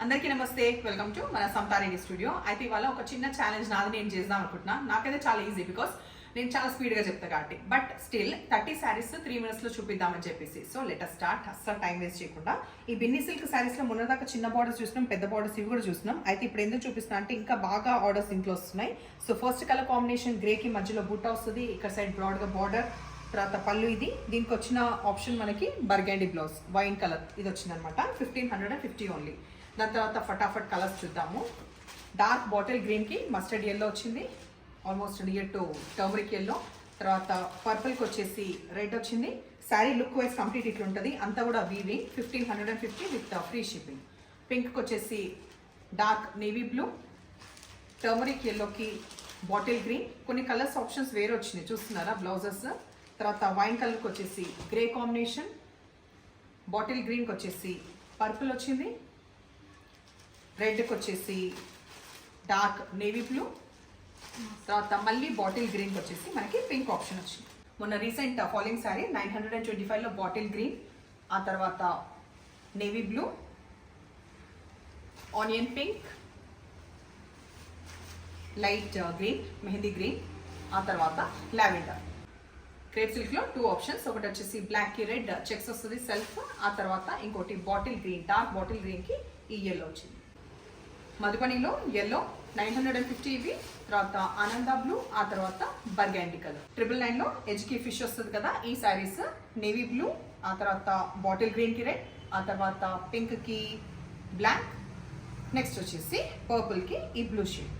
అందరికీ నమస్తే, welcome to మన సంతారెడ్డి స్టూడియో. అయితే ఇవాళ ఒక చిన్న ఛాలెంజ్ నాది నేను చేద్దాం అనుకుంటున్నా. నాకైతే చాలా ఈజీ, బికాస్ నేను చాలా స్పీడ్గా చెప్తా కాబట్టి. బట్ స్టిల్ 30 శారీస్ 3 minutesలో చూపిద్దామని చెప్పేసి. So let us start. అస్సలు టైం వేస్ట్ చేయకుండా. ఈ బిన్ని సిల్క్ శారీస్లో మొన్నదాకా చిన్న బార్డర్స్ చూసినాం, పెద్ద బార్డర్స్ ఇవి కూడా చూసినాం. అయితే ఇప్పుడు ఎందుకు చూపిస్తున్నా అంటే ఇంకా బాగా ఆర్డర్స్ ఇంట్లో వస్తున్నాయి. సో ఫస్ట్ కలర్ కాంబినేషన్ గ్రేకి మధ్యలో బూటా వస్తుంది, ఇక్కడ సైడ్ బ్రాడ్గా బార్డర్, తర్వాత పళ్ళు. ఇది దీనికి వచ్చిన ఆప్షన్ మనకి బర్గండి బ్లౌజ్, వైన్ కలర్ ఇది వచ్చింది అనమాట. 1550 ఓన్లీ. దాని తర్వాత ఫటాఫట్ కలర్స్ చూద్దాము. డార్క్ బాటిల్ గ్రీన్కి మస్టర్డ్ ఎల్లో వచ్చింది, almost near to turmeric yellow. తర్వాత పర్పుల్కి వచ్చేసి రెడ్ వచ్చింది. శారీ లుక్ వైజ్ కంప్లీట్ ఇట్లా ఉంటుంది, అంతా కూడా వీవింగ్. 1550 with free shipping. పింక్కి వచ్చేసి డార్క్ నేవీ బ్లూ, టర్మరిక్ ఎల్లోకి బాటిల్ గ్రీన్. కొన్ని కలర్స్ ఆప్షన్స్ వేరే వచ్చినాయి చూస్తున్నారా బ్లౌజెస్. తర్వాత వైన్ కలర్కి వచ్చేసి గ్రే కాంబినేషన్, బాటిల్ గ్రీన్కి వచ్చేసి పర్పుల్ వచ్చింది, రెడ్కి వచ్చేసి డార్క్ నేవీ బ్లూ, తర్వాత మళ్ళీ బాటిల్ గ్రీన్కి వచ్చేసి మనకి పింక్ ఆప్షన్ వచ్చింది. మొన్న రీసెంట్ ఫాలోయింగ్ శారీ 925లో బాటిల్ గ్రీన్, ఆ తర్వాత navy blue, onion pink, light green, mehndi green, ఆ తర్వాత లావెండర్. క్రేప్ సిల్క్లో 2 ఆప్షన్స్, ఒకటి వచ్చేసి బ్లాక్కి రెడ్ చెక్స్ వస్తుంది సెల్ఫ్, ఆ తర్వాత ఇంకోటి బాటిల్ గ్రీన్, డార్క్ బాటిల్ గ్రీన్కి ఈ ఎల్లో వచ్చింది. మధుబనిలో ఎల్లో 950 ఇవి, తర్వాత ఆనంద బ్లూ, ఆ తర్వాత బర్గండి కలర్. 999లో ఎడ్జ్కి ఫిష్ వస్తుంది కదా ఈ శారీస్. నేవీ బ్లూ, ఆ తర్వాత బాటిల్ గ్రీన్కి రెడ్, ఆ తర్వాత పింక్కి బ్లాక్, నెక్స్ట్ వచ్చేసి పర్పుల్కి ఈ blue shade.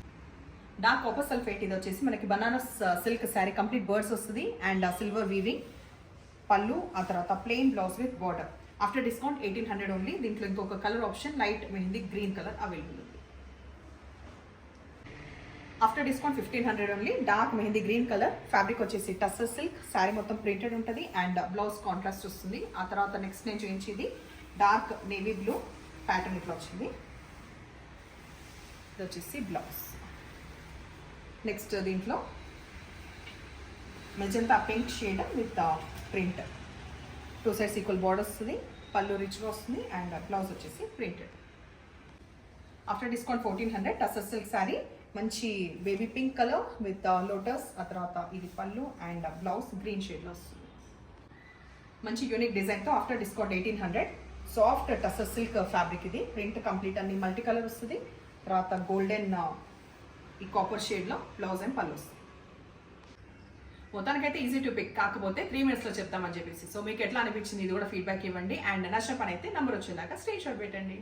Dark copper sulphate ఇది వచ్చేసి మనకి Banaras silk sari, complete birds వస్తుంది అండ్ సిల్వర్ వీవింగ్ పళ్ళు, ఆ తర్వాత plain blouse with border. After discount 1800 only. దీంట్లో ఇంకొక colour option light mehndi green colour available ఉంది. After discount 1500 only. Dark mehndi green colour, fabric వచ్చేసి టస్సర్ సిల్క్, శారీ మొత్తం ప్రింటెడ్ ఉంటుంది అండ్ బ్లౌజ్ కాంట్రాస్ట్ వస్తుంది. ఆ తర్వాత నెక్స్ట్ నేను చూపించేది డార్క్ నేవీ బ్లూ ప్యాటర్న్ ఇట్లా వచ్చింది, ఇది వచ్చేసి బ్లౌజ్. నెక్స్ట్ దీంట్లో magenta pink shade with print, 2 sides equal border వస్తుంది, పళ్ళు రిచ్గా వస్తుంది అండ్ బ్లౌజ్ వచ్చేసి printed. After discount 1400. Tussar silk sari, మంచి baby pink colour with lotus, ఆ తర్వాత ఇది పళ్ళు అండ్ బ్లౌజ్ గ్రీన్ షేడ్లో వస్తుంది. మంచి యూనిక్ డిజైన్తో after discount 1800. Soft tussar silk fabric ఇది, ప్రింట్ కంప్లీట్ అన్ని మల్టీ కలర్ వస్తుంది. తర్వాత గోల్డెన్ ఈ కాపర్ షేడ్లో బ్లౌజ్ అండ్ పళ్ళు వస్తుంది. మొత్తానికైతే ఈజీ టు పిక్, కాకపోతే 3 minutesలో చెప్తామని చెప్పేసి. సో మీకు ఎట్లా అనిపించింది ఇది కూడా ఫీడ్బ్యాక్ ఇవ్వండి. అండ్ నష్టం పని అయితే నెంబర్ వచ్చేదాకా స్క్రీన్ షాట్ పెట్టండి.